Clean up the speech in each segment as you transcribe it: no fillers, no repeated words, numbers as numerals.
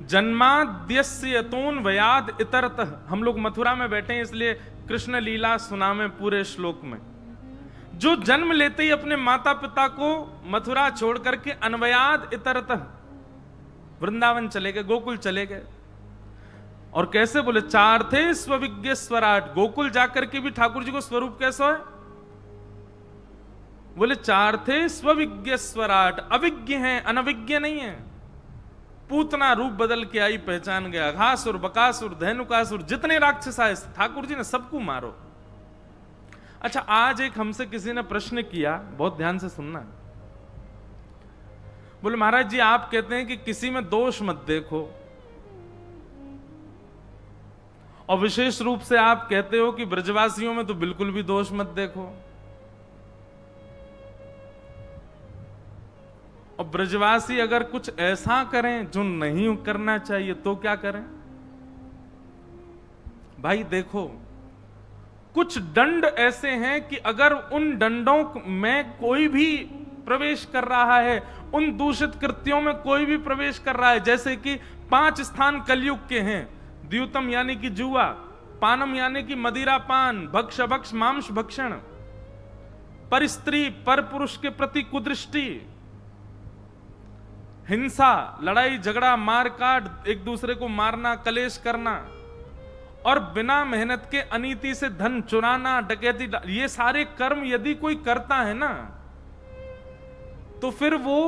जन्माद्यस्य यतोन वयाद इतरतः। हम लोग मथुरा में बैठे हैं इसलिए कृष्ण लीला सुना में पूरे श्लोक में। जो जन्म लेते ही अपने माता पिता को मथुरा छोड़ करके अन्वयाद इतरतः वृंदावन चले गए, गोकुल चले गए। और कैसे बोले, चार थे स्वविज्ञ स्वराट। गोकुल जाकर के भी ठाकुर जी को स्वरूप कैसा है? बोले चार थे स्वविज्ञ स्वराट। अविज्ञ हैं, अनविज्ञ नहीं है। पूतना रूप बदल के आई पहचान गया। घासुर, बकासुर, धेनुकासुर, जितने राक्षस आए ठाकुर जी ने सबको मारो। अच्छा, आज एक हमसे किसी ने प्रश्न किया, बहुत ध्यान से सुनना। बोले महाराज जी आप कहते हैं कि किसी में दोष मत देखो, और विशेष रूप से आप कहते हो कि ब्रजवासियों में तो बिल्कुल भी दोष मत देखो। और ब्रजवासी अगर कुछ ऐसा करें जो नहीं करना चाहिए तो क्या करें? भाई देखो, कुछ दंड ऐसे हैं कि अगर उन दंडों में कोई भी प्रवेश कर रहा है, उन दूषित कृत्यों में कोई भी प्रवेश कर रहा है, जैसे कि 5 स्थान कलयुग के हैं। द्यूतम यानी कि जुआ, पानम यानी कि मदिरा पान, भक्ष भक्ष मांस भक्षण, पर स्त्री पर पुरुष के प्रति कुदृष्टि, हिंसा, लड़ाई झगड़ा, मार काट, एक दूसरे को मारना, कलेश करना, और बिना मेहनत के अनीति से धन चुराना, डकैती, ये सारे कर्म यदि कोई करता है ना, तो फिर वो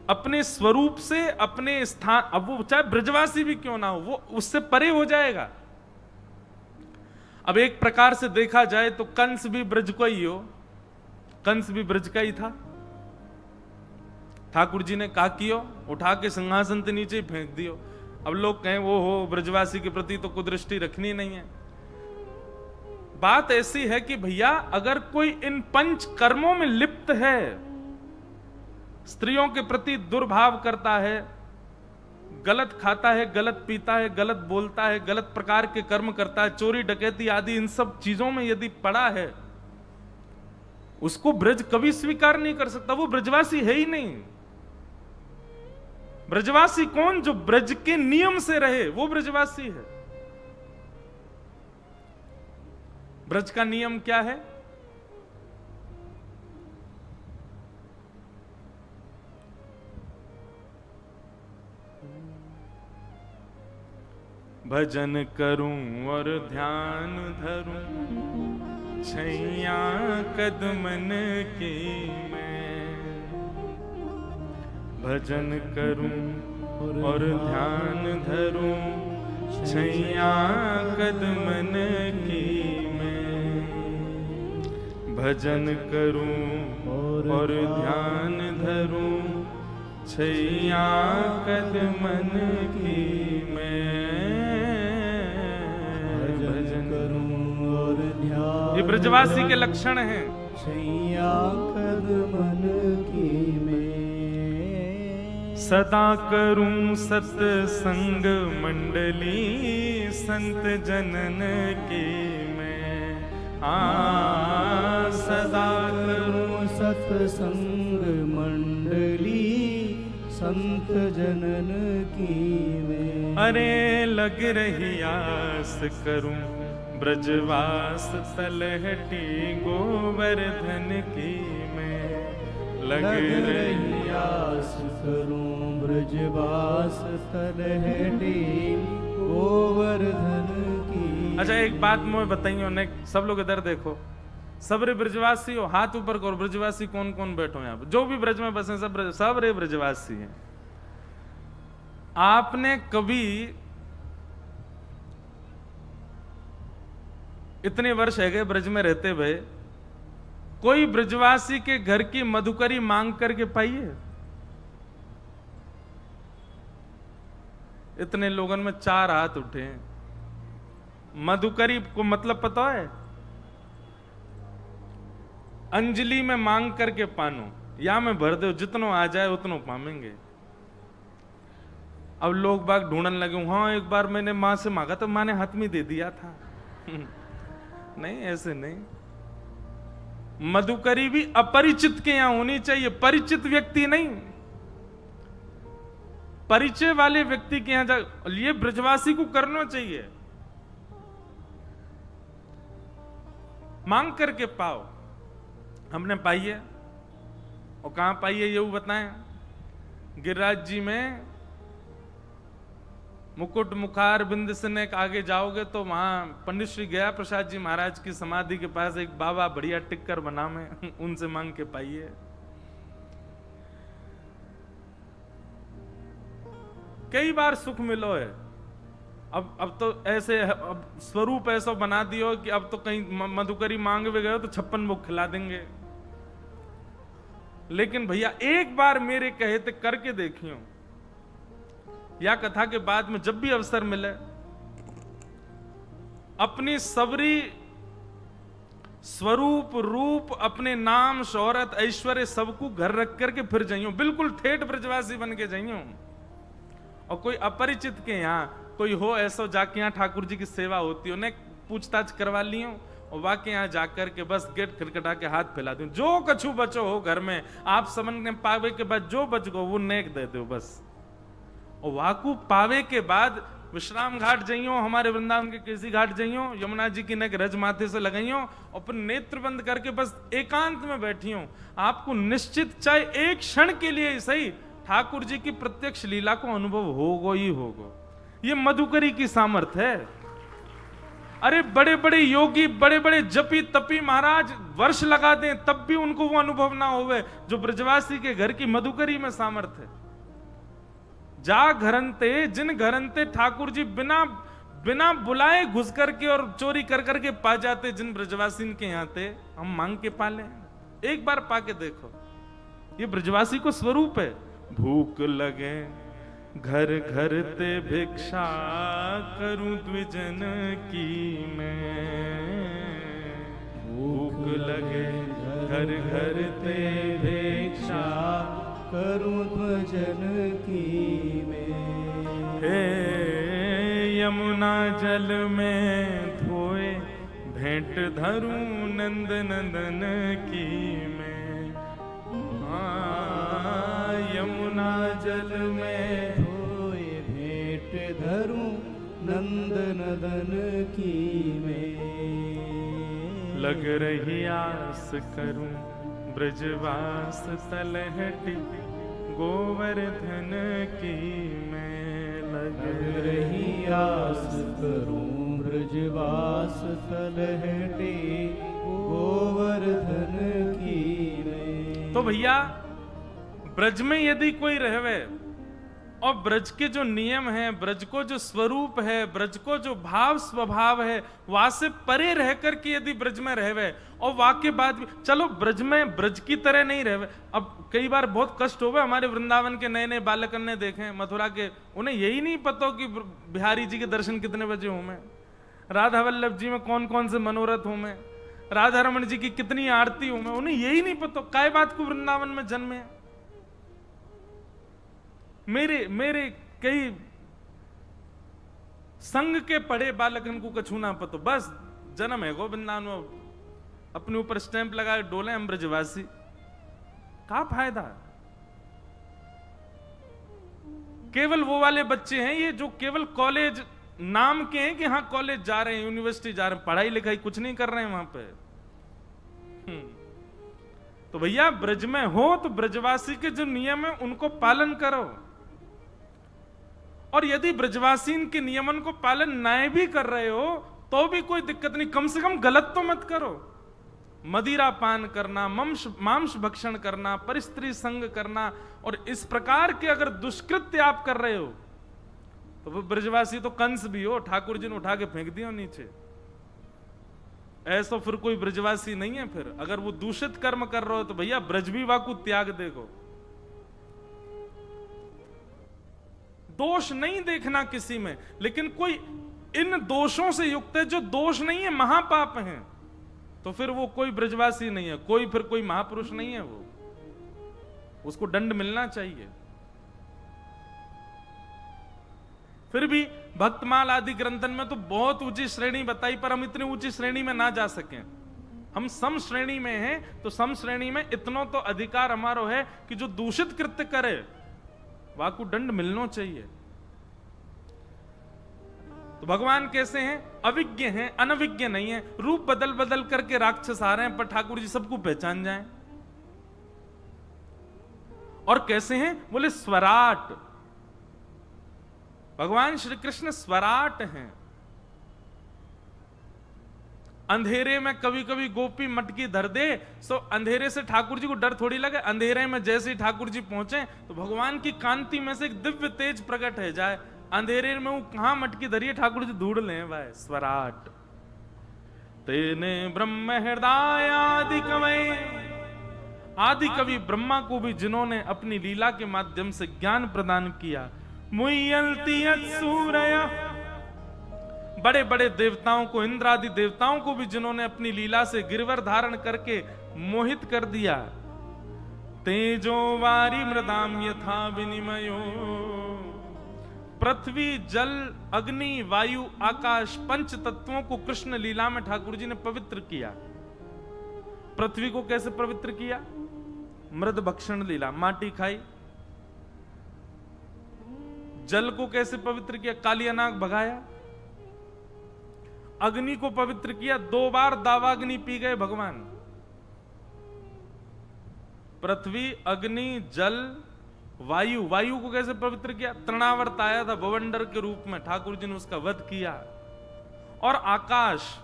अपने स्वरूप से, अपने स्थान, अब वो चाहे ब्रजवासी भी क्यों ना हो, वो उससे परे हो जाएगा। अब एक प्रकार से देखा जाए तो कंस भी ब्रज का ही हो, कंस भी ब्रज का ही था। ठाकुर जी ने कहा कियो, उठा के सिंहासन के नीचे ही फेंक दियो। अब लोग कहें वो हो ब्रजवासी के प्रति तो कुदृष्टि रखनी नहीं है। बात ऐसी है कि भैया अगर कोई इन 5 कर्मों में लिप्त है, स्त्रियों के प्रति दुर्भाव करता है, गलत खाता है, गलत पीता है, गलत बोलता है, गलत प्रकार के कर्म करता है, चोरी डकैती आदि इन सब चीजों में यदि पड़ा है, उसको ब्रज कभी स्वीकार नहीं कर सकता। वो ब्रजवासी है ही नहीं। ब्रजवासी कौन? जो ब्रज के नियम से रहे, वो ब्रजवासी है। ब्रज का नियम क्या है? भजन करूं और ध्यान धरूं, छैया कदमन की मैं। भजन करूं और ध्यान धरूं, छैया कदमन की मैं। भजन करूं और ध्यान धरूं, छैया कदमन की मैं। भजन करूं और ध्यान, ये ब्रजवासी के लक्षण हैं। छैया कदमन की मैं। सदा करूं सत्संग मंडली, संत जनन की मैं। सदा करूं सत्संग मंडली, संत जनन की मैं। अरे लग रही आस करूं ब्रजवास तलहटी गोवर्धन की मैं। लग रही आस करूं ब्रजवास तलहटी गोवर्धन की। अच्छा एक बात मुझे बताइए, ने सब लोग इधर देखो, सब रे ब्रजवासी हो, हाथ ऊपर करो। ब्रजवासी कौन कौन बैठो यहाँ पे? जो भी ब्रज में बसे सब रे ब्रजवासी हैं। आपने कभी इतने वर्ष है गए ब्रज में रहते हुए, कोई ब्रजवासी के घर की मधुकरी मांग करके पाइए? इतने लोगों में 4 हाथ उठे हैं। मधुकरी को मतलब पता है? अंजलि में मांग करके पानो, या में भर दो, जितनो आ जाए उतनो पामेंगे। अब लोग बाग ढूंढने लगे, हाँ एक बार मैंने मां से मांगा तो मां ने हाथ में दे दिया था। नहीं, ऐसे नहीं। मधुकरी भी अपरिचित के यहां होनी चाहिए, परिचित व्यक्ति नहीं। परिचय वाले व्यक्ति के यहां जा, ये ब्रजवासी को करना चाहिए। मांग करके पाओ। हमने पाई है, और कहां पाई है ये वो बताएं। गिरिराज जी में मुकुट मुखार बिंद से ने आगे जाओगे तो वहां पंडित श्री गया प्रसाद जी महाराज की समाधि के पास एक बाबा बढ़िया टिक्कर बना में, उनसे मांग के पाइए। कई बार सुख मिलो है। अब तो ऐसे अब स्वरूप ऐसा बना दियो कि अब तो कहीं मधुकरी मांग भी गए तो 56 भोग खिला देंगे। लेकिन भैया एक बार मेरे कहे थे करके देखियो, या कथा के बाद में जब भी अवसर मिले अपनी सबरी स्वरूप रूप अपने नाम शोहरत ऐश्वर्य सबको घर रख करके फिर जाइयो, बिल्कुल ठेठ ब्रजवासी बन के जाइयो। और कोई अपरिचित के यहाँ कोई हो ऐसा जाके यहाँ ठाकुर जी की सेवा होती हो, उन्हें पूछताछ करवा लियो और वाके यहाँ जाकर के बस गेट खटखटा के हाथ फैला दो, जो कछु बचो हो घर में आप समझ पावे के बाद जो बच गो वो नेक दे दो बस। और वाकू पावे के बाद विश्राम घाट जाइयो, हमारे वृंदावन के केसी घाट जाइयो, यमुना जी की नेक रज माथे से लगाइयो और फिर नेत्र बंद करके बस एकांत में बैठियो। आपको निश्चित चाहे एक क्षण के लिए ही सही ठाकुर जी की प्रत्यक्ष लीला को अनुभव होगो ही होगो। ये मधुकरी की सामर्थ्य है। अरे बड़े बड़े योगी बड़े बड़े जपी तपी महाराज वर्ष लगा दें तब भी उनको वो अनुभव ना होवे जो ब्रजवासी के घर की मधुकरी में सामर्थ्य है। जा घरंते जिन घरंते ठाकुर जी बिना बिना बुलाए घुस करके और चोरी कर करके पा जाते, जिन ब्रजवासी के यहाँ थे हम मांग के पाले, एक बार पाके देखो। ये ब्रजवासी को स्वरूप है। भूख लगे घर घर ते भिक्षा करूं द्विजन की मैं, भूख लगे घर घर ते भिक्षा करूं ध्वजन की मैं। हे यमुना जल में धोए भेंट धरूं नंद नंदन की मैं। यमुना जल में धोए भेंट धरूं नंद नंदन की मैं। लग रही आस करूं ब्रजवास तलहटी गोवर्धन की मैं। लग रही आस करूं ब्रजवास तलहटी गोवर्धन की मैं। तो भैया ब्रज में यदि कोई रहवे और ब्रज के जो नियम है, ब्रज को जो स्वरूप है, ब्रज को जो भाव स्वभाव है, वहां से परे रह करके यदि ब्रज में रहवे और वाके बाद भी चलो ब्रज में ब्रज की तरह नहीं रहवे। अब कई बार बहुत कष्ट होवे, हमारे वृंदावन के नए नए बालक ने देखे मथुरा के, उन्हें यही नहीं पता कि बिहारी जी के दर्शन कितने बजे हो में, राधा वल्लभ जी में कौन कौन से मनोरथ हो में, राधा रमन जी की कितनी आरती हो में, उन्हें यही नहीं पता काय बात को वृंदावन में जन्मे। मेरे कई संग के पढ़े बालक इनको कछु ना पतो, बस जन्म है गोविंदान अपने ऊपर स्टैंप लगा डोले हम ब्रजवासी, का फायदा। केवल वो वाले बच्चे हैं ये जो केवल कॉलेज नाम के हैं कि हाँ कॉलेज जा रहे हैं, यूनिवर्सिटी जा रहे हैं, पढ़ाई लिखाई कुछ नहीं कर रहे हैं वहां पे। तो भैया ब्रज में हो तो ब्रजवासी के जो नियम है उनको पालन करो, और यदि ब्रजवासी के नियमन को पालन ना भी कर रहे हो तो भी कोई दिक्कत नहीं, कम से कम गलत तो मत करो। मदिरा पान करना, मांस भक्षण करना, परिस्त्री संग करना और इस प्रकार के अगर दुष्कृत्य आप कर रहे हो तो वो ब्रजवासी तो कंस भी हो, ठाकुर जी ने उठा के फेंक दिया नीचे। ऐसा फिर कोई ब्रजवासी नहीं है। फिर अगर वो दूषित कर्म कर रहे हो तो भैया ब्रज भी वाकु त्याग देखो। दोष नहीं देखना किसी में, लेकिन कोई इन दोषों से युक्त है जो दोष नहीं है, महापाप हैं, तो फिर वो कोई ब्रजवासी नहीं है, कोई फिर कोई महापुरुष नहीं है, वो उसको दंड मिलना चाहिए। फिर भी भक्तमाल आदि ग्रंथन में तो बहुत ऊंची श्रेणी बताई, पर हम इतनी ऊंची श्रेणी में ना जा सके। हम सम श्रेणी में हैं तो सम श्रेणी में इतना तो अधिकार हमारा है कि जो दूषित कृत्य करे वाकु दंड मिलना चाहिए। तो भगवान कैसे हैं? अविज्ञ हैं, अनविज्ञ नहीं है। रूप बदल बदल करके राक्षस आ रहे हैं, पर ठाकुर जी सबको पहचान जाएं। और कैसे हैं? बोले स्वराट। भगवान श्री कृष्ण स्वराट हैं। अंधेरे में कभी कभी गोपी मटकी धर दे, सो अंधेरे से ठाकुर जी को डर थोड़ी लगे। अंधेरे में जैसे ही ठाकुर जी पहुंचे तो भगवान की कांति में से एक दिव्य तेज प्रकट है जाए। अंधेरे में वो कहां मटकी धरी है, ठाकुर जी ढूंढ लें भाई। स्वराट तेने ब्रह्म हृदय आदि कवि, आदि कवि ब्रह्मा को भी जिन्होंने अपनी लीला के माध्यम से ज्ञान प्रदान किया। मुय्यल्ति सूरय, बड़े बड़े देवताओं को, इंद्र आदि देवताओं को भी जिन्होंने अपनी लीला से गिरवर धारण करके मोहित कर दिया। तेजो वारी मृदाम यथा विनिमयो, पृथ्वी जल अग्नि वायु आकाश पंच तत्वों को कृष्ण लीला में ठाकुर जी ने पवित्र किया। पृथ्वी को कैसे पवित्र किया? मृद भक्षण लीला, माटी खाई। जल को कैसे पवित्र किया? काली अनाग भगाया। अग्नि को पवित्र किया, 2 बार दावाग्नि पी गए भगवान। पृथ्वी, अग्नि, जल, वायु, वायु को कैसे पवित्र किया? तृणावर्त आया था भवंडर के रूप में, ठाकुर जी ने उसका वध किया। और आकाश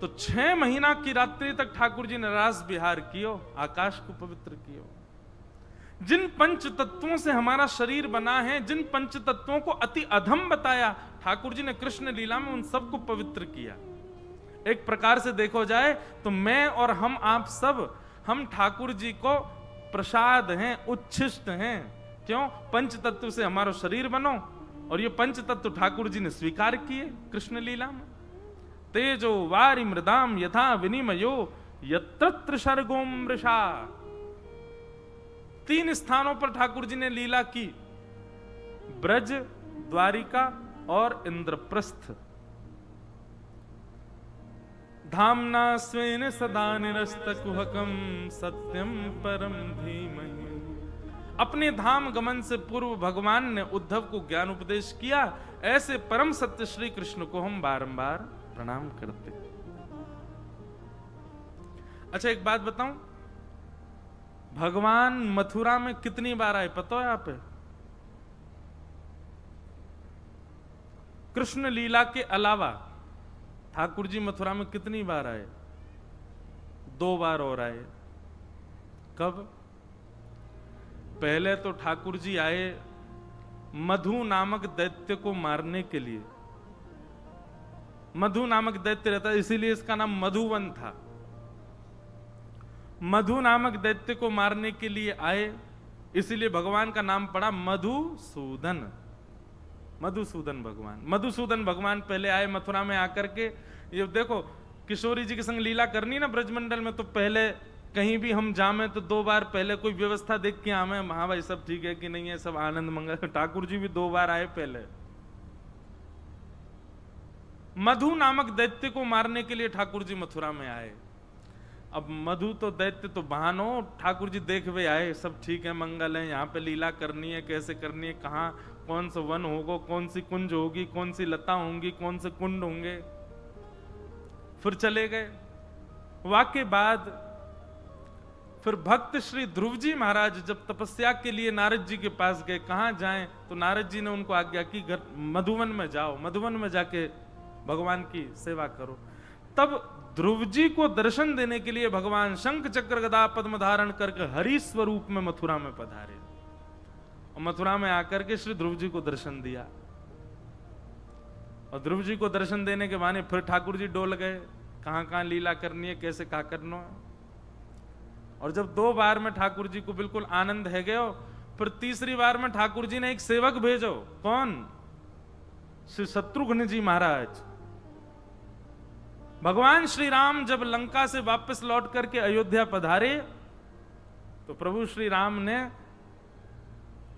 तो 6 महीना की रात्रि तक ठाकुर जी ने रास विहार कियो, आकाश को पवित्र कियो। जिन पंच तत्वों से हमारा शरीर बना है, जिन पंच तत्वों को अति अधम बताया ठाकुर जी ने कृष्ण लीला में, उन सबको पवित्र किया। एक प्रकार से देखो जाए तो मैं और हम, आप सब, हम ठाकुर जी को प्रसाद हैं, उच्छिष्ट हैं। क्यों? पंच तत्व से हमारा शरीर बनो, और ये पंच तत्व ठाकुर जी ने स्वीकार किए कृष्ण लीला में। तेजो वारी मृदाम यथा विनिमयो यत्र सर्गोम मृषा, 3 स्थानों पर ठाकुर जी ने लीला की, ब्रज, द्वारिका और इंद्रप्रस्थ। धामना स्वेन सदा निरस्तकुहकम सत्यम परम धीमहि। अपने धाम गमन से पूर्व भगवान ने उद्धव को ज्ञान उपदेश किया। ऐसे परम सत्य श्री कृष्ण को हम बारंबार प्रणाम करते। अच्छा, एक बात बताऊं, भगवान मथुरा में कितनी बार आए पता है आप? कृष्ण लीला के अलावा ठाकुर जी मथुरा में कितनी बार आए? 2 बार और आए। कब? पहले तो ठाकुर जी आए मधु नामक दैत्य को मारने के लिए। मधु नामक दैत्य रहता है, इसीलिए इसका नाम मधुवन था। मधु नामक दैत्य को मारने के लिए आए, इसीलिए भगवान का नाम पड़ा मधुसूदन। मधुसूदन भगवान, मधुसूदन भगवान पहले आए मथुरा में आकर के। ये देखो, किशोरी जी के संग लीला करनी ना ब्रजमंडल में, तो पहले कहीं भी हम जामे तो 2 बार पहले कोई व्यवस्था देख के आवे, हाँ भाई सब ठीक है कि नहीं है, सब आनंद मंगल। ठाकुर जी भी 2 बार आए पहले। मधु नामक दैत्य को मारने के लिए ठाकुर जी मथुरा में आए। अब मधु तो दैत्य तो बहानो, ठाकुर जी देख वे आए, सब ठीक है, मंगल है, यहाँ पे लीला करनी है, कैसे करनी है, कहाँ कौन सा वन होगा, कौन सी कुंज होगी, कौन सी लता होंगी, कौन से कुंड होंगे। फिर चले गए। वाके बाद फिर भक्त श्री ध्रुव जी महाराज जब तपस्या के लिए नारद जी के पास गए, कहाँ जाएं, तो नारद जी ने उनको आज्ञा की घर मधुवन में जाओ, मधुवन में जाके भगवान की सेवा करो। तब ध्रुव जी को दर्शन देने के लिए भगवान शंख चक्र गदा पद्म धारण करके हरि स्वरूप में मथुरा में पधारे, और मथुरा में आकर के श्री ध्रुव जी को दर्शन दिया। और ध्रुव जी को दर्शन देने के बहाने फिर ठाकुर जी डोल गए, कहां कहां लीला करनी है, कैसे क्या करना है। और जब 2 बार में ठाकुर जी को बिल्कुल आनंद है गयो, फिर तीसरी बार में ठाकुर जी ने एक सेवक भेजो। कौन? श्री शत्रुघ्न जी महाराज। भगवान श्री राम जब लंका से वापस लौट करके अयोध्या पधारे, तो प्रभु श्री राम ने,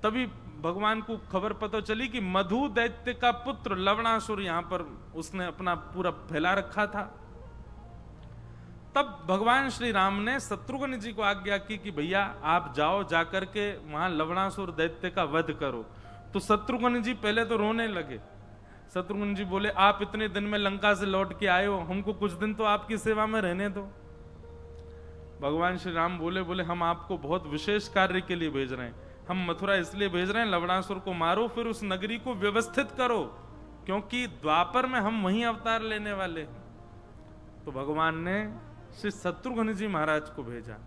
तभी भगवान को खबर पता चली कि मधु दैत्य का पुत्र लवणासुर यहां पर उसने अपना पूरा फैला रखा था। तब भगवान श्री राम ने शत्रुघ्न जी को आज्ञा की कि भैया आप जाओ, जाकर के वहां लवणासुर दैत्य का वध करो। तो शत्रुघ्न जी पहले तो रोने लगे। शत्रुघ्न जी बोले, आप इतने दिन में लंका से लौट के आए हो, हमको कुछ दिन तो आपकी सेवा में रहने दो। भगवान श्री राम बोले हम आपको बहुत विशेष कार्य के लिए भेज रहे हैं। हम मथुरा इसलिए भेज रहे हैं, लवणासुर को मारो, फिर उस नगरी को व्यवस्थित करो, क्योंकि द्वापर में हम वहीं अवतार लेने वाले हैं। तो भगवान ने श्री शत्रुघ्न जी महाराज को भेजा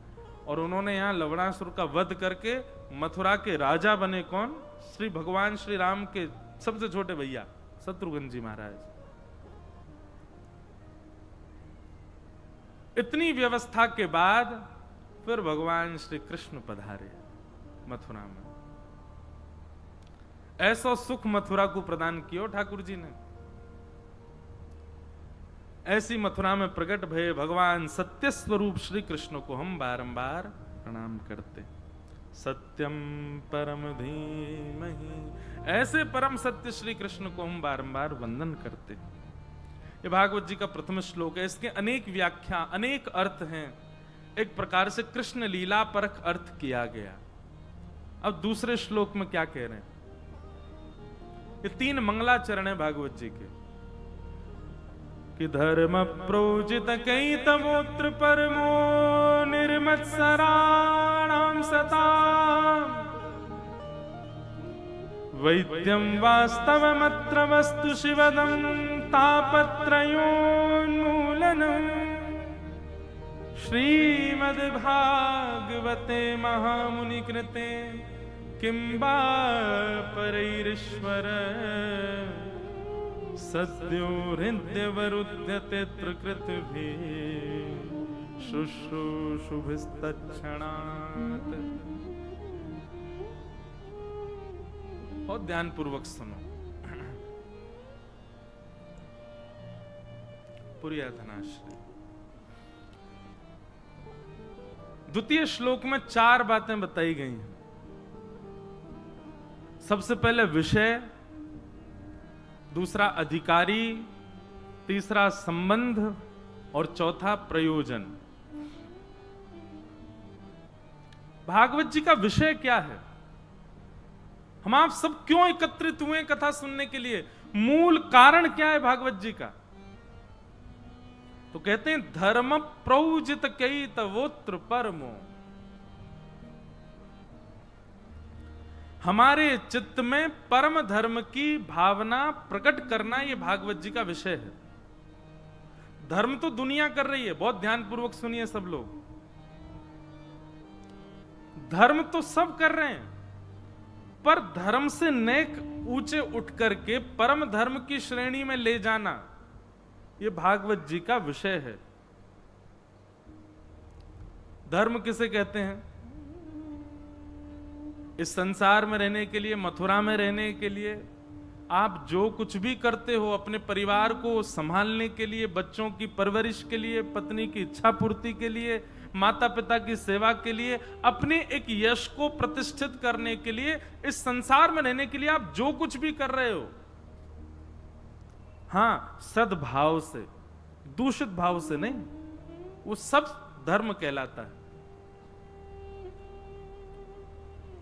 और उन्होंने यहां लवणासुर का वध करके मथुरा के राजा बने। कौन? श्री भगवान श्री राम के सबसे छोटे भैया शत्रुघ्न जी महाराज। इतनी व्यवस्था के बाद फिर भगवान श्री कृष्ण पधारे मथुरा में। ऐसा सुख मथुरा को प्रदान किया ठाकुर जी ने। ऐसी मथुरा में प्रकट भये भगवान सत्य स्वरूप श्री कृष्ण को हम बारंबार प्रणाम करते। सत्यम परम धीमहि, ऐसे परम सत्य श्री कृष्ण को हम बारंबार वंदन करते। ये भागवत जी का प्रथम श्लोक है। इसके अनेक व्याख्या, अनेक अर्थ हैं। एक प्रकार से कृष्ण लीला परख अर्थ किया गया। अब दूसरे श्लोक में क्या कह रहे हैं? ये 3 मंगलाचरण है भागवत जी के कि धर्म प्रोजित कई तमोत्र परमो निर्मत्सराणाम सता वैद्यम वास्तवमत्र वस्तु शिवदम तापत्रयोन्मूलनम् श्रीमद्भागवते महामुनि कृते किं वा परैरीश्वर सद्यो हृद्यवरुध्यते त्रिकृतिभिः शुश्रूषुभिस्तत्क्षणात्। और ध्यान पूर्वक सुनो। पुर्याधनाश्रय द्वितीय श्लोक में 4 बातें बताई गई हैं। सबसे पहले विषय, दूसरा अधिकारी, तीसरा संबंध और चौथा प्रयोजन। भागवत जी का विषय क्या है? हम आप सब क्यों एकत्रित हुए कथा सुनने के लिए? मूल कारण क्या है भागवत जी का? तो कहते हैं धर्म प्रौजित कई तवोत्र परमो। हमारे चित्त में परम धर्म की भावना प्रकट करना यह भागवत जी का विषय है। धर्म तो दुनिया कर रही है, बहुत ध्यानपूर्वक सुनिए सब लोग। धर्म तो सब कर रहे हैं, पर धर्म से नेक ऊंचे उठ करके परम धर्म की श्रेणी में ले जाना, यह भागवत जी का विषय है। धर्म किसे कहते हैं? इस संसार में रहने के लिए, मथुरा में रहने के लिए आप जो कुछ भी करते हो, अपने परिवार को संभालने के लिए, बच्चों की परवरिश के लिए, पत्नी की इच्छा पूर्ति के लिए, माता पिता की सेवा के लिए, अपने एक यश को प्रतिष्ठित करने के लिए, इस संसार में रहने के लिए आप जो कुछ भी कर रहे हो, हां, सद्भाव से, दूषित भाव से नहीं, वो सब धर्म कहलाता है।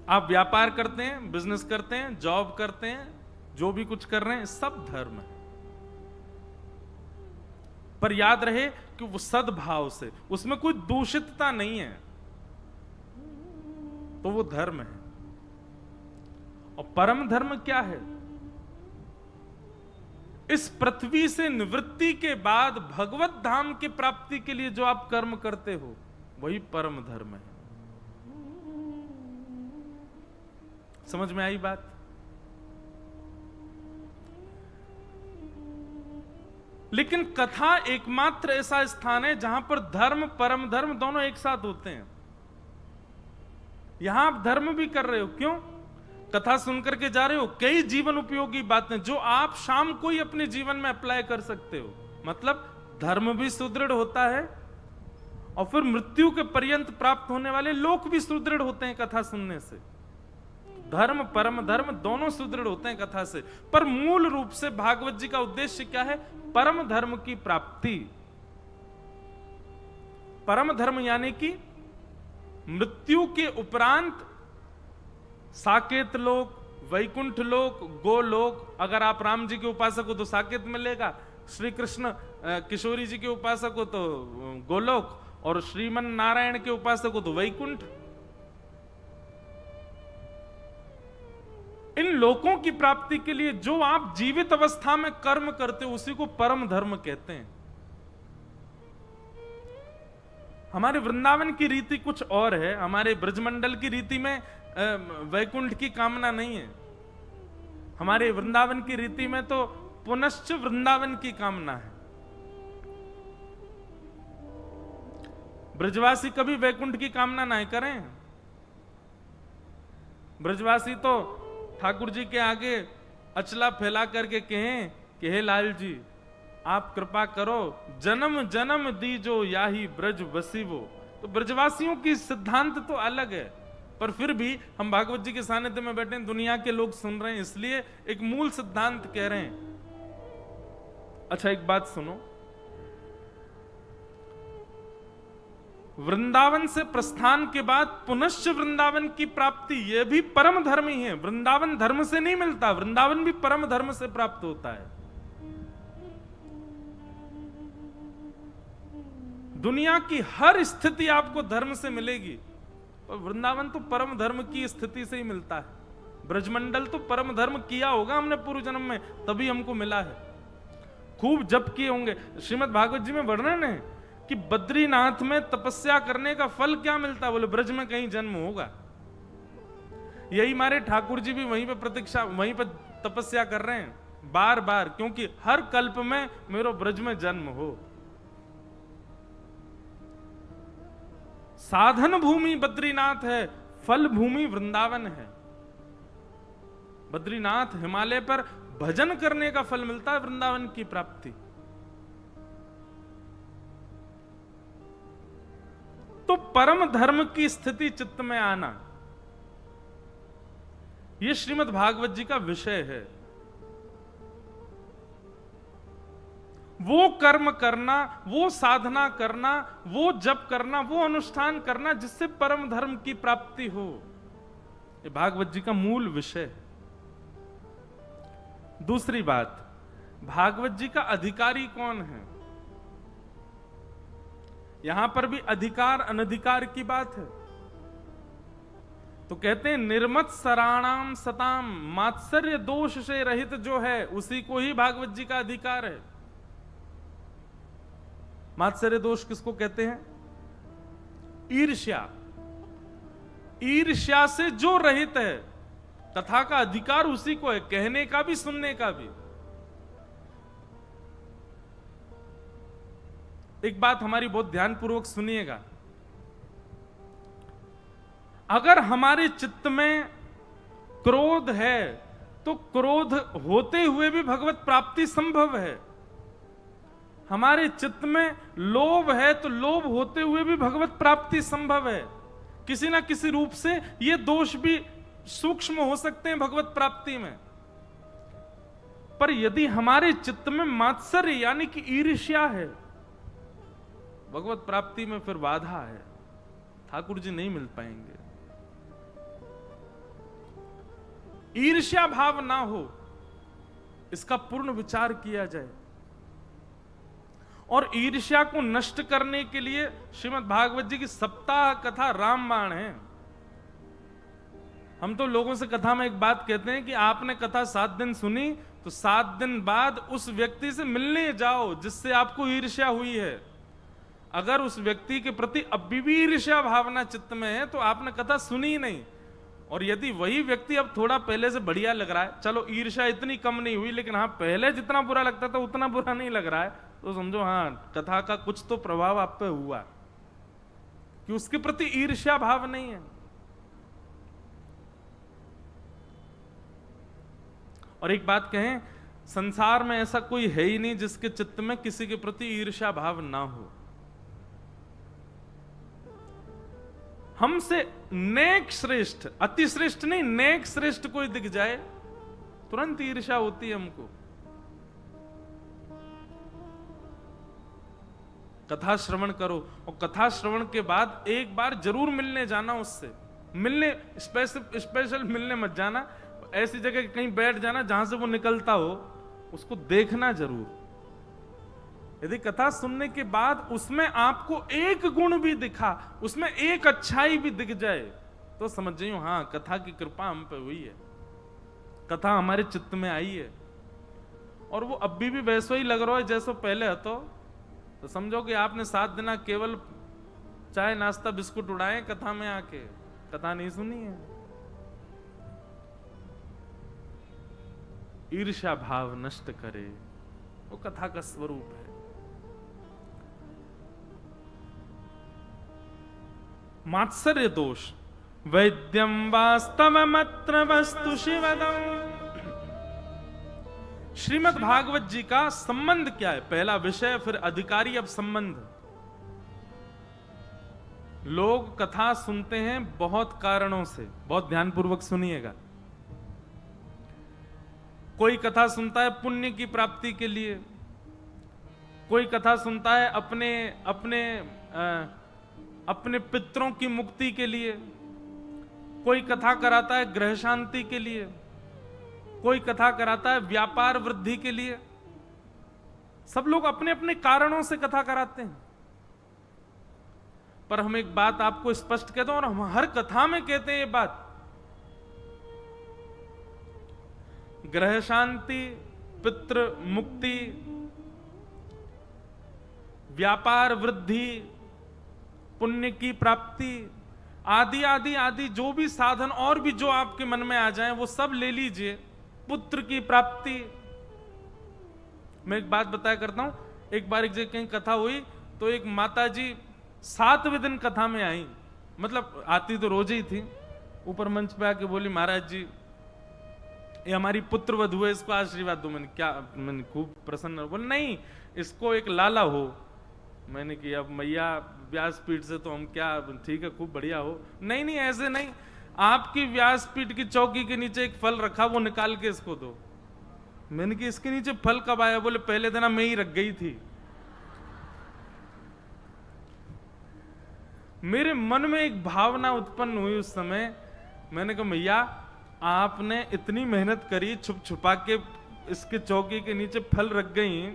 आप व्यापार करते हैं, बिजनेस करते हैं, जॉब करते हैं, जो भी कुछ कर रहे हैं, सब धर्म है। पर याद रहे कि वो सद्भाव से, उसमें कोई दूषितता नहीं है, तो वो धर्म है। और परम धर्म क्या है? इस पृथ्वी से निवृत्ति के बाद भगवत धाम की प्राप्ति के लिए जो आप कर्म करते हो, वही परम धर्म है। समझ में आई बात? लेकिन कथा एकमात्र ऐसा स्थान है जहां पर धर्म, परम धर्म दोनों एक साथ होते हैं। यहां आप धर्म भी कर रहे हो। क्यों? कथा सुनकर के जा रहे हो, कई जीवन उपयोगी बातें जो आप शाम को ही अपने जीवन में अप्लाई कर सकते हो। मतलब धर्म भी सुदृढ़ होता है और फिर मृत्यु के पर्यंत प्राप्त होने वाले लोक भी सुदृढ़ होते हैं कथा सुनने से। धर्म, परम धर्म दोनों सुदृढ़ होते हैं कथा से। पर मूल रूप से भागवत जी का उद्देश्य क्या है? परम धर्म की प्राप्ति। परम धर्म यानी कि मृत्यु के उपरांत साकेत लोक, वैकुंठ लोक, गोलोक। अगर आप राम जी के उपासक हो तो साकेत मिलेगा, श्री कृष्ण किशोरी जी के उपासक हो तो गोलोक, और श्रीमन नारायण के उपासक हो तो वैकुंठ। इन लोकों की प्राप्ति के लिए जो आप जीवित अवस्था में कर्म करते हो उसी को परम धर्म कहते हैं। हमारे वृंदावन की रीति कुछ और है। हमारे ब्रजमंडल की रीति में वैकुंठ की कामना नहीं है। हमारे वृंदावन की रीति में तो पुनश्च वृंदावन की कामना है। ब्रजवासी कभी वैकुंठ की कामना नहीं करें। ब्रजवासी तो ठाकुर जी के आगे अचला फैला करके कहें कि हे लाल जी आप कृपा करो, जन्म जन्म दीजो याही ब्रज बसीवो। तो ब्रजवासियों की सिद्धांत तो अलग है, पर फिर भी हम भागवत जी के सानिध्य में बैठे हैं, दुनिया के लोग सुन रहे हैं, इसलिए एक मूल सिद्धांत कह रहे हैं। अच्छा एक बात सुनो, वृंदावन से प्रस्थान के बाद पुनश्च वृंदावन की प्राप्ति, यह भी परम धर्म ही है। वृंदावन धर्म से नहीं मिलता, वृंदावन भी परम धर्म से प्राप्त होता है। दुनिया की हर स्थिति आपको धर्म से मिलेगी, और वृंदावन तो परम धर्म की स्थिति से ही मिलता है। ब्रजमंडल तो परम धर्म किया होगा हमने पूर्व जन्म में, तभी हमको मिला है। खूब जप किए होंगे। श्रीमद् भागवत जी में वर्णन है कि बद्रीनाथ में तपस्या करने का फल क्या मिलता है, बोले ब्रज में कहीं जन्म होगा। यही हमारे ठाकुर जी भी वहीं पे प्रतीक्षा, वहीं पे तपस्या कर रहे हैं बार बार, क्योंकि हर कल्प में मेरो ब्रज में जन्म हो। साधन भूमि बद्रीनाथ है, फल भूमि वृंदावन है। बद्रीनाथ हिमालय पर भजन करने का फल मिलता है, वृंदावन की प्राप्ति। तो परम धर्म की स्थिति चित्त में आना, यह श्रीमद् भागवत जी का विषय है। वो कर्म करना, वो साधना करना, वो जप करना, वो अनुष्ठान करना जिससे परम धर्म की प्राप्ति हो, ये भागवत जी का मूल विषय है। दूसरी बात, भागवत जी का अधिकारी कौन है? यहां पर भी अधिकार अनधिकार की बात है। तो कहते हैं निर्मत सराणाम सताम, मात्सर्य दोष से रहित जो है उसी को ही भागवत जी का अधिकार है। मात्सर्य दोष किसको कहते हैं? ईर्ष्या। ईर्ष्या से जो रहित है कथा का अधिकार उसी को है, कहने का भी सुनने का भी। एक बात हमारी बहुत ध्यानपूर्वक सुनिएगा, अगर हमारे चित्त में क्रोध है तो क्रोध होते हुए भी भगवत प्राप्ति संभव है। हमारे चित्त में लोभ है तो लोभ होते हुए भी भगवत प्राप्ति संभव है। किसी ना किसी रूप से ये दोष भी सूक्ष्म हो सकते हैं भगवत प्राप्ति में। पर यदि हमारे चित्त में मात्सर्य यानी कि ईर्ष्या है, भगवत प्राप्ति में फिर बाधा है, ठाकुर जी नहीं मिल पाएंगे। ईर्ष्या भाव ना हो, इसका पूर्ण विचार किया जाए। और ईर्ष्या को नष्ट करने के लिए श्रीमद् भागवत जी की सप्ताह कथा रामबाण है। हम तो लोगों से कथा में एक बात कहते हैं कि आपने कथा 7 दिन सुनी तो 7 दिन बाद उस व्यक्ति से मिलने जाओ जिससे आपको ईर्ष्या हुई है। अगर उस व्यक्ति के प्रति अभी भी ईर्ष्या भावना चित्त में है तो आपने कथा सुनी ही नहीं। और यदि वही व्यक्ति अब थोड़ा पहले से बढ़िया लग रहा है, चलो ईर्ष्या इतनी कम नहीं हुई लेकिन हाँ पहले जितना बुरा लगता था उतना बुरा नहीं लग रहा है, तो समझो हाँ कथा का कुछ तो प्रभाव आप पे हुआ कि उसके प्रति ईर्ष्या भाव नहीं है। और एक बात कहें, संसार में ऐसा कोई है ही नहीं जिसके चित्त में किसी के प्रति ईर्ष्या भाव ना हो। हमसे नेक श्रेष्ठ, अति श्रेष्ठ नहीं, नेक श्रेष्ठ कोई दिख जाए तुरंत ईर्ष्या होती है हमको। कथा श्रवण करो, और कथा श्रवण के बाद एक बार जरूर मिलने जाना उससे। मिलने स्पेशल मिलने मत जाना, ऐसी जगह कहीं बैठ जाना जहां से वो निकलता हो, उसको देखना जरूर। यदि कथा सुनने के बाद उसमें आपको एक गुण भी दिखा, उसमें एक अच्छाई भी दिख जाए, तो समझ जाइयो हाँ कथा की कृपा हम पे हुई है, कथा हमारे चित्त में आई है, और वो अभी भी वैसा ही लग रहा है जैसा पहले હતો, तो समझो कि आपने 7 दिन केवल चाय नाश्ता बिस्कुट उड़ाए, कथा में आके कथा नहीं सुनी है। ईर्ष्या भाव नष्ट करे, वो कथा का स्वरूप है। मात्सर्य दोष, वैद्यम वास्तवमत्र वस्तु शिवदम्। श्रीमद् भागवत जी का संबंध क्या है? पहला विषय, फिर अधिकारी, अब संबंध। लोग कथा सुनते हैं बहुत कारणों से, बहुत ध्यानपूर्वक सुनिएगा। कोई कथा सुनता है पुण्य की प्राप्ति के लिए, कोई कथा सुनता है अपने अपने अपने पितरों की मुक्ति के लिए, कोई कथा कराता है ग्रह शांति के लिए, कोई कथा कराता है व्यापार वृद्धि के लिए। सब लोग अपने अपने कारणों से कथा कराते हैं। पर हम एक बात आपको स्पष्ट कहते हैं, और हम हर कथा में कहते हैं ये बात, ग्रह शांति, पितृ मुक्ति, व्यापार वृद्धि, पुण्य की प्राप्ति, आदि आदि आदि जो भी साधन और भी जो आपके मन में आ जाएं वो सब ले लीजिए। पुत्र की प्राप्ति। मैं एक बात बताया करता हूं, एक बार एक जगह कहीं कथा हुई तो एक माता जी 7वें दिन कथा में आई, मतलब आती तो रोज ही थी, ऊपर मंच पे आके बोली महाराज जी ये हमारी पुत्र वधू है, इसको आशीर्वाद दो। मैंने खूब प्रसन्न, बोले नहीं इसको एक लाला हो। मैंने कि अब मैया व्यासपीठ से तो हम क्या, ठीक है खूब बढ़िया हो। नहीं नहीं ऐसे नहीं, आपकी व्यासपीठ की चौकी के नीचे एक फल रखा, वो निकाल के इसको दो। मैंने कि इसके नीचे फल कब आया? बोले पहले दिन मैं ही रख गई थी। मेरे मन में एक भावना उत्पन्न हुई उस समय। मैंने कहा मैया आपने इतनी मेहनत करी, छुप छुपा के इसके चौकी के नीचे फल रख गई,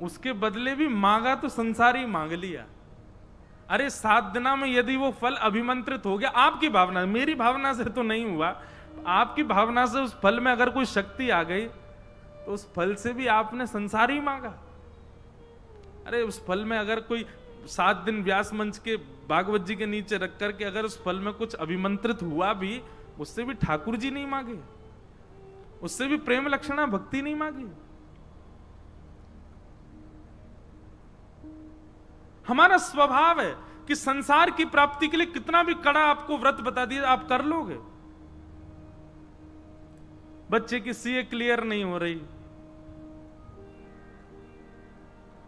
उसके बदले भी मांगा तो संसार ही मांग लिया। अरे 7 दिना में यदि वो फल अभिमंत्रित हो गया, आपकी भावना, मेरी भावना से तो नहीं हुआ, आपकी भावना से उस फल में अगर कोई शक्ति आ गई तो उस फल से भी आपने संसार ही मांगा। अरे उस फल में अगर कोई 7 दिन व्यास मंच के भागवत जी के नीचे रख करके अगर उस फल में कुछ अभिमंत्रित हुआ भी, उससे भी ठाकुर जी नहीं मांगे, उससे भी प्रेम लक्षणा भक्ति नहीं मांगी। हमारा स्वभाव है कि संसार की प्राप्ति के लिए कितना भी कड़ा आपको व्रत बता दिया आप कर लोगे। बच्चे की सीए क्लियर नहीं हो रही,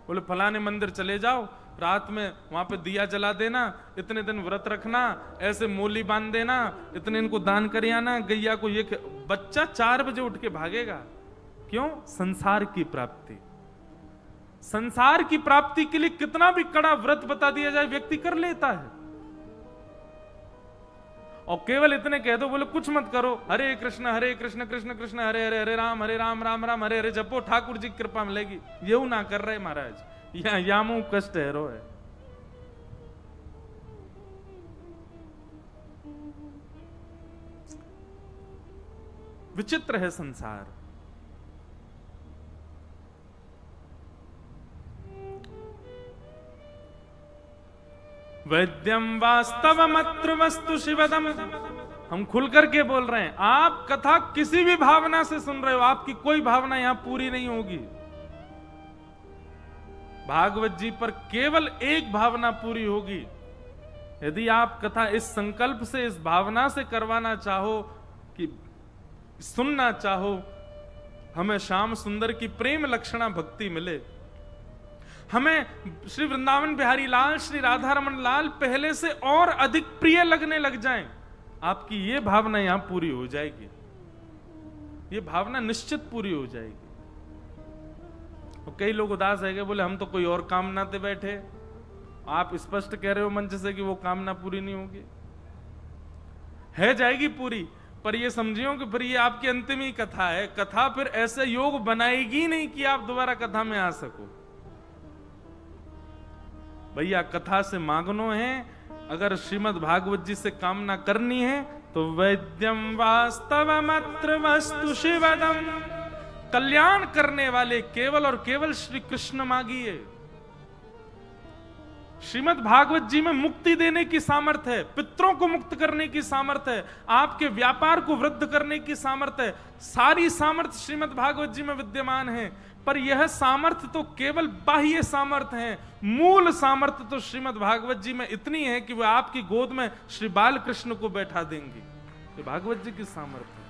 बोले फलाने मंदिर चले जाओ, रात में वहां पे दिया जला देना, इतने दिन व्रत रखना, ऐसे मोली बांध देना, इतने इनको दान कर आना, गैया को ये। बच्चा 4 बजे उठ के भागेगा। क्यों? संसार की प्राप्ति। संसार की प्राप्ति के लिए कितना भी कड़ा व्रत बता दिया जाए व्यक्ति कर लेता है। और केवल इतने कह दो, बोले कुछ मत करो, हरे कृष्ण कृष्ण कृष्ण हरे हरे, हरे राम राम राम हरे हरे जपो, ठाकुर जी की कृपा मिलेगी। ये ना कर रहे महाराज, यामू कष्ट है रो है। विचित्र है संसार। वैद्यम वास्तवमत्र वस्तु शिवदम्। हम खुल करके बोल रहे हैं, आप कथा किसी भी भावना से सुन रहे हो, आपकी कोई भावना यहां पूरी नहीं होगी। भागवत जी पर केवल एक भावना पूरी होगी। यदि आप कथा इस संकल्प से, इस भावना से करवाना चाहो कि सुनना चाहो हमें श्याम सुंदर की प्रेम लक्षणा भक्ति मिले, हमें श्री वृंदावन बिहारी लाल, श्री राधा रमन लाल पहले से और अधिक प्रिय लगने लग जाएं, आपकी ये भावना यहां पूरी हो जाएगी। ये भावना निश्चित पूरी हो जाएगी। और कई लोग उदास है, बोले हम तो कोई और कामना ते बैठे। आप स्पष्ट कह रहे हो मंच से कि वो कामना पूरी नहीं होगी, है जाएगी पूरी, पर ये समझियो कि फिर ये आपकी अंतिम ही कथा है। कथा फिर ऐसे योग बनाएगी नहीं कि आप दोबारा कथा में आ सको। भैया कथा से मांगनो है, अगर श्रीमद् भागवत जी से कामना करनी है तो वैद्यम वास्तवमत्र वस्तु शिवदम, कल्याण करने वाले केवल और केवल श्री कृष्ण मांगिए। श्रीमद् भागवत जी में मुक्ति देने की सामर्थ्य है, पितरों को मुक्त करने की सामर्थ्य है, आपके व्यापार को वृद्ध करने की सामर्थ्य है। सारी सामर्थ्य श्रीमद् भागवत जी में विद्यमान है, पर यह सामर्थ्य तो केवल बाह्य सामर्थ्य है। मूल सामर्थ्य तो श्रीमद् भागवत जी में इतनी है कि वह आपकी गोद में श्री बाल कृष्ण को बैठा देंगे। ये भागवत जी की सामर्थ्य है।